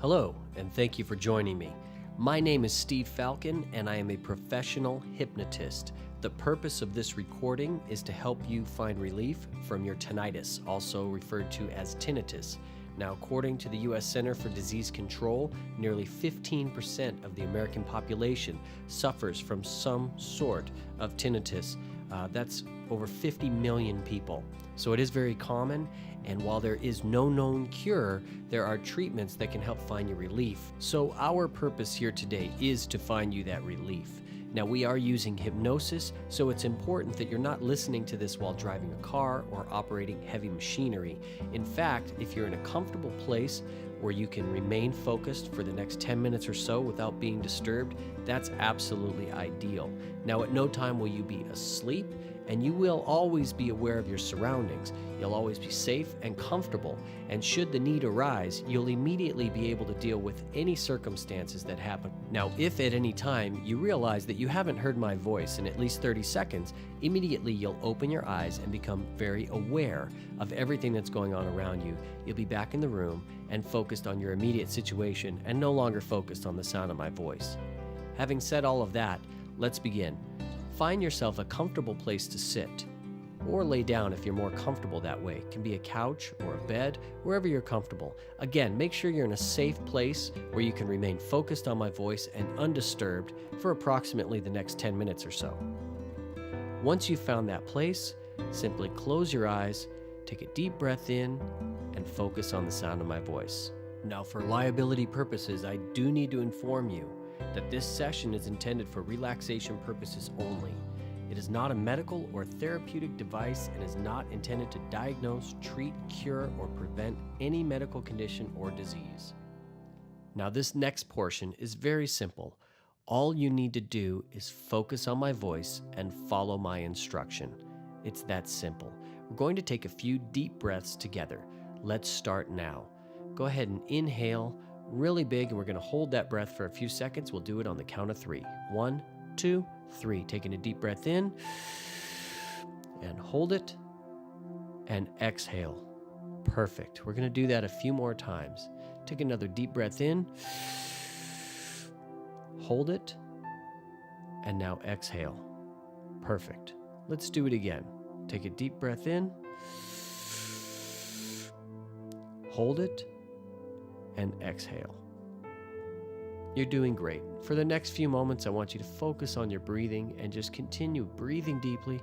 Hello, and thank you for joining me. My name is Steve Falcon, and I am a professional hypnotist. The purpose of this recording is to help you find relief from your tinnitus, also referred to as tinnitus. Now, according to the U.S. Center for Disease Control, nearly 15% of the American population suffers from some sort of tinnitus. That's over 50 million people. So it is very common, and while there is no known cure, there are treatments that can help find you relief. So our purpose here today is to find you that relief. Now, we are using hypnosis, so it's important that you're not listening to this while driving a car or operating heavy machinery. In fact, if you're in a comfortable place where you can remain focused for the next 10 minutes or so without being disturbed, that's absolutely ideal. Now, at no time will you be asleep, and you will always be aware of your surroundings. You'll always be safe and comfortable, and should the need arise, you'll immediately be able to deal with any circumstances that happen. Now, if at any time you realize that you haven't heard my voice in at least 30 seconds, immediately you'll open your eyes and become very aware of everything that's going on around you. You'll be back in the room and focused on your immediate situation and no longer focused on the sound of my voice. Having said all of that, let's begin. Find yourself a comfortable place to sit, or lay down if you're more comfortable that way. It can be a couch or a bed, wherever you're comfortable. Again, make sure you're in a safe place where you can remain focused on my voice and undisturbed for approximately the next 10 minutes or so. Once you've found that place, simply close your eyes, take a deep breath in, and focus on the sound of my voice. Now, for liability purposes, I do need to inform you that this session is intended for relaxation purposes only. It is not a medical or therapeutic device and is not intended to diagnose, treat, cure, or prevent any medical condition or disease. Now, this next portion is very simple. All you need to do is focus on my voice and follow my instruction. It's that simple. We're going to take a few deep breaths together. Let's start now. Go ahead and inhale really big, and we're going to hold that breath for a few seconds. We'll do it on the count of 3. 1, 2, 3. Taking a deep breath in, and hold it, and exhale. Perfect. We're going to do that a few more times. Take another deep breath in, hold it, and now exhale. Perfect. Let's do it again. Take a deep breath in, hold it, and exhale. You're doing great. For the next few moments, I want you to focus on your breathing and just continue breathing deeply,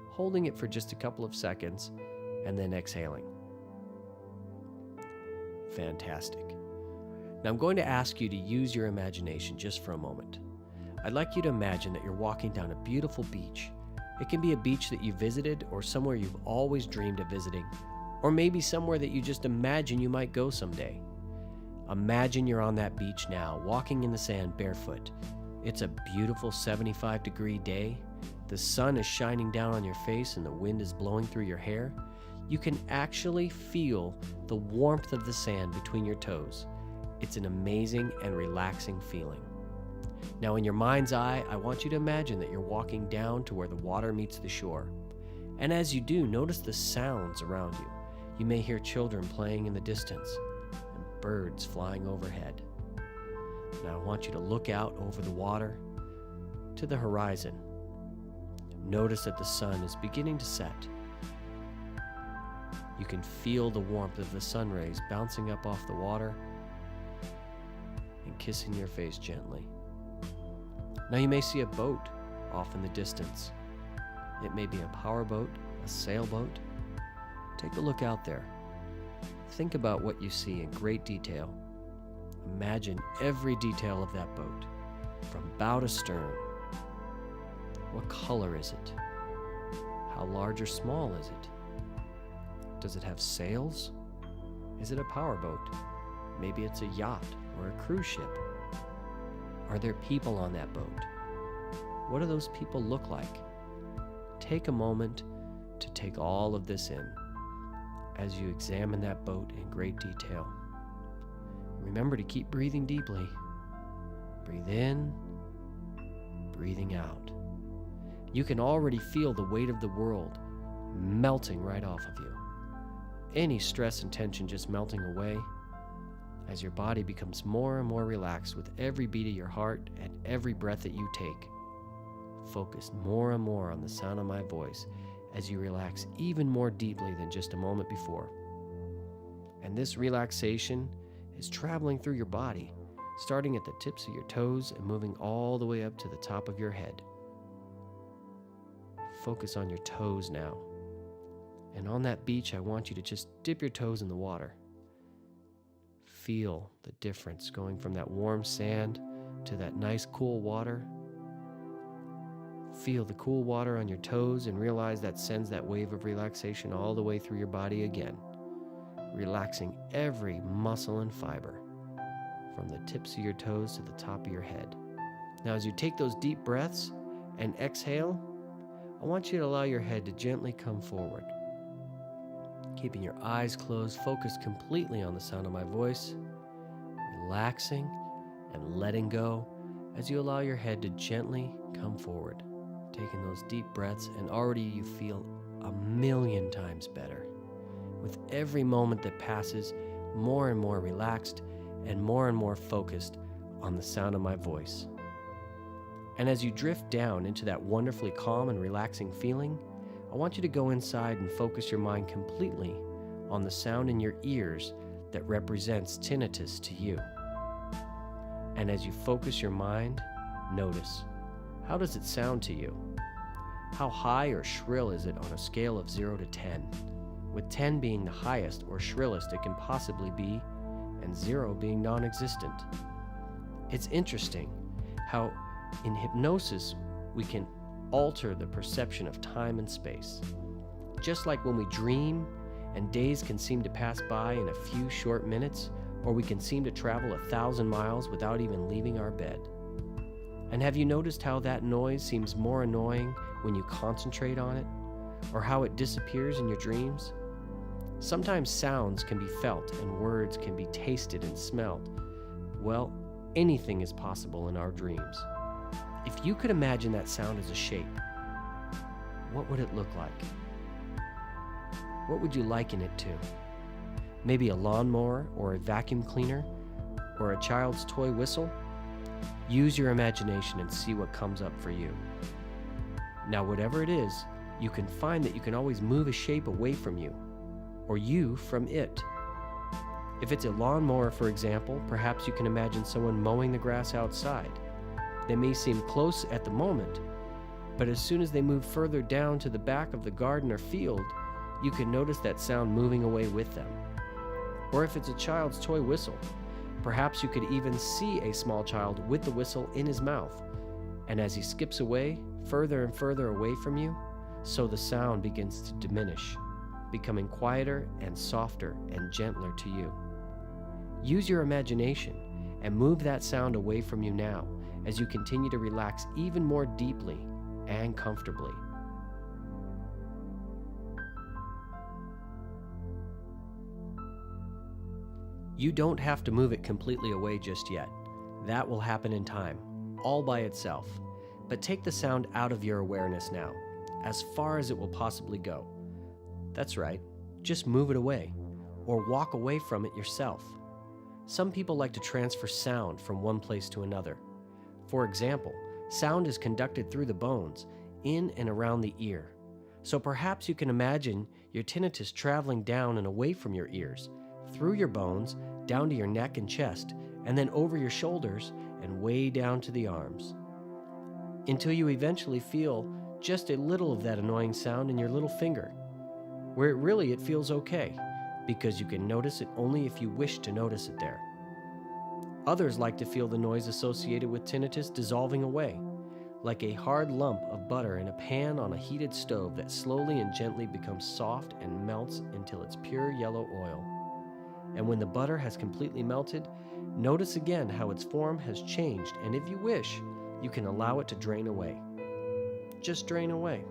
holding it for just a couple of seconds, and then exhaling. Fantastic. Now I'm going to ask you to use your imagination just for a moment. I'd like you to imagine that you're walking down a beautiful beach. It can be a beach that you visited or somewhere you've always dreamed of visiting, or maybe somewhere that you just imagine you might go someday. Imagine you're on that beach now, walking in the sand barefoot. It's a beautiful 75-degree day. The sun is shining down on your face and the wind is blowing through your hair. You can actually feel the warmth of the sand between your toes. It's an amazing and relaxing feeling. Now, in your mind's eye, I want you to imagine that you're walking down to where the water meets the shore. And as you do, notice the sounds around you. You may hear children playing in the distance, birds flying overhead. Now I want you to look out over the water to the horizon. Notice that the sun is beginning to set. You can feel the warmth of the sun rays bouncing up off the water and kissing your face gently. Now you may see a boat off in the distance. It may be a powerboat, a sailboat. Take a look out there. Think about what you see in great detail. Imagine every detail of that boat, from bow to stern. What color is it? How large or small is it? Does it have sails? Is it a powerboat? Maybe it's a yacht or a cruise ship. Are there people on that boat? What do those people look like? Take a moment to take all of this in as you examine that boat in great detail. Remember to keep breathing deeply. Breathe in, breathing out. You can already feel the weight of the world melting right off of you. Any stress and tension just melting away. as your body becomes more and more relaxed with every beat of your heart and every breath that you take. Focus more and more on the sound of my voice as you relax even more deeply than just a moment before. And this relaxation is traveling through your body, starting at the tips of your toes and moving all the way up to the top of your head. Focus on your toes now. And on that beach, I want you to just dip your toes in the water. Feel the difference going from that warm sand to that nice cool water. Feel the cool water on your toes and realize that sends that wave of relaxation all the way through your body again, relaxing every muscle and fiber from the tips of your toes to the top of your head. Now, as you take those deep breaths and exhale, I want you to allow your head to gently come forward. Keeping your eyes closed, focused completely on the sound of my voice, relaxing and letting go as you allow your head to gently come forward. Taking those deep breaths, and already you feel 1,000,000 times better. With every moment that passes, more and more relaxed and more focused on the sound of my voice. And as you drift down into that wonderfully calm and relaxing feeling, I want you to go inside and focus your mind completely on the sound in your ears that represents tinnitus to you. And as you focus your mind, notice, how does it sound to you? How high or shrill is it on a scale of 0 to 10? With 10 being the highest or shrillest it can possibly be, and 0 being non-existent. It's interesting how in hypnosis we can alter the perception of time and space. Just like when we dream and days can seem to pass by in a few short minutes, or we can seem to travel 1,000 miles without even leaving our bed. And have you noticed how that noise seems more annoying when you concentrate on it, or how it disappears in your dreams? Sometimes sounds can be felt and words can be tasted and smelled. Well, anything is possible in our dreams. If you could imagine that sound as a shape, what would it look like? What would you liken it to? Maybe a lawnmower or a vacuum cleaner or a child's toy whistle? Use your imagination and see what comes up for you. Now, whatever it is, you can find that you can always move a shape away from you, or you from it. If it's a lawnmower, for example, perhaps you can imagine someone mowing the grass outside. They may seem close at the moment, but as soon as they move further down to the back of the garden or field, you can notice that sound moving away with them. Or if it's a child's toy whistle, perhaps you could even see a small child with the whistle in his mouth, and as he skips away, further and further away from you, so the sound begins to diminish, becoming quieter and softer and gentler to you. Use your imagination and move that sound away from you now as you continue to relax even more deeply and comfortably. You don't have to move it completely away just yet. That will happen in time, all by itself. But take the sound out of your awareness now, as far as it will possibly go. That's right, just move it away, or walk away from it yourself. Some people like to transfer sound from one place to another. For example, sound is conducted through the bones, in and around the ear. So perhaps you can imagine your tinnitus traveling down and away from your ears, through your bones, down to your neck and chest, and then over your shoulders and way down to the arms, until you eventually feel just a little of that annoying sound in your little finger, where it feels okay, because you can notice it only if you wish to notice it there. Others like to feel the noise associated with tinnitus dissolving away, like a hard lump of butter in a pan on a heated stove that slowly and gently becomes soft and melts until it's pure yellow oil. And when the butter has completely melted, notice again how its form has changed, and if you wish, you can allow it to drain away. Just drain away.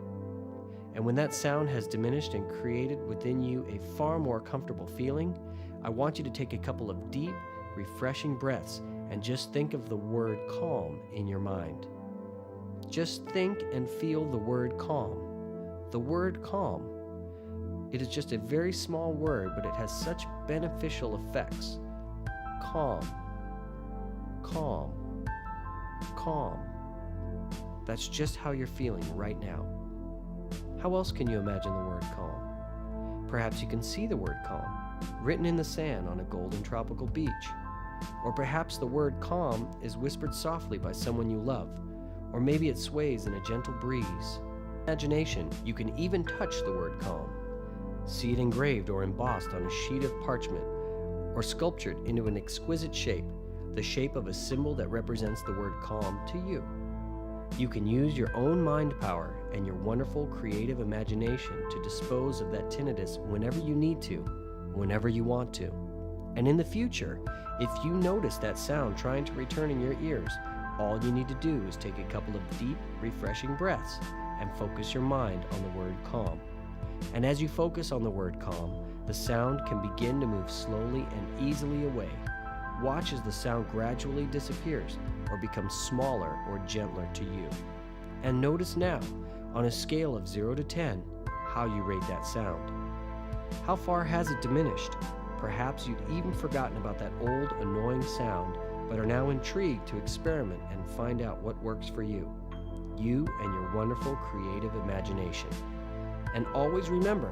And when that sound has diminished and created within you a far more comfortable feeling, I want you to take a couple of deep, refreshing breaths and just think of the word calm in your mind. Just think and feel the word calm. The word calm. It is just a very small word, but it has such beneficial effects. calm, calm, calm. That's just how you're feeling right now. How else can you imagine the word calm? Perhaps you can see the word calm written in the sand on a golden tropical beach. Or perhaps the word calm is whispered softly by someone you love, or maybe it sways in a gentle breeze. Imagination, you can even touch the word calm. See it engraved or embossed on a sheet of parchment, or sculptured into an exquisite shape, the shape of a symbol that represents the word calm to you. You can use your own mind power and your wonderful creative imagination to dispose of that tinnitus whenever you need to, whenever you want to. And in the future, if you notice that sound trying to return in your ears, all you need to do is take a couple of deep, refreshing breaths and focus your mind on the word calm. And as you focus on the word calm, the sound can begin to move slowly and easily away. Watch as the sound gradually disappears or becomes smaller or gentler to you. And notice now, on a scale of 0 to 10, how you rate that sound. How far has it diminished? Perhaps you'd even forgotten about that old, annoying sound, but are now intrigued to experiment and find out what works for you and your wonderful creative imagination. And always remember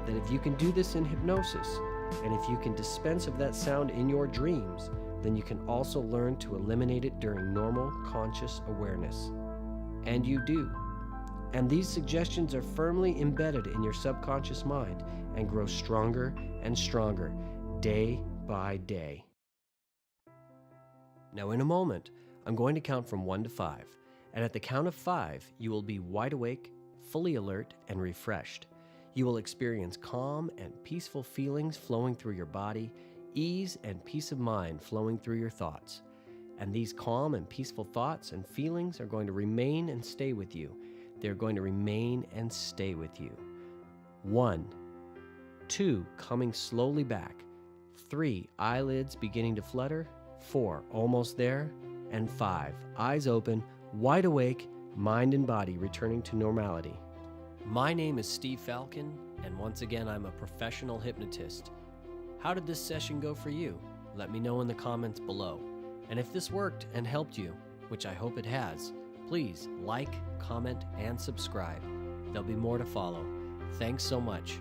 that if you can do this in hypnosis, and if you can dispense of that sound in your dreams, then you can also learn to eliminate it during normal conscious awareness. And you do. And these suggestions are firmly embedded in your subconscious mind and grow stronger and stronger day by day. Now in a moment, I'm going to count from 1 to 5, and at the count of 5, you will be wide awake, fully alert, and refreshed. You will experience calm and peaceful feelings flowing through your body, ease and peace of mind flowing through your thoughts. And these calm and peaceful thoughts and feelings are going to remain and stay with you. They're going to remain and stay with you. 1, 2, coming slowly back. 3, eyelids beginning to flutter. 4, almost there. And 5, eyes open, wide awake, mind and body returning to normality. My name is Steve Falcon, and once again, I'm a professional hypnotist. How did this session go for you? Let me know in the comments below. And if this worked and helped you, which I hope it has, please like, comment, and subscribe. There'll be more to follow. Thanks so much.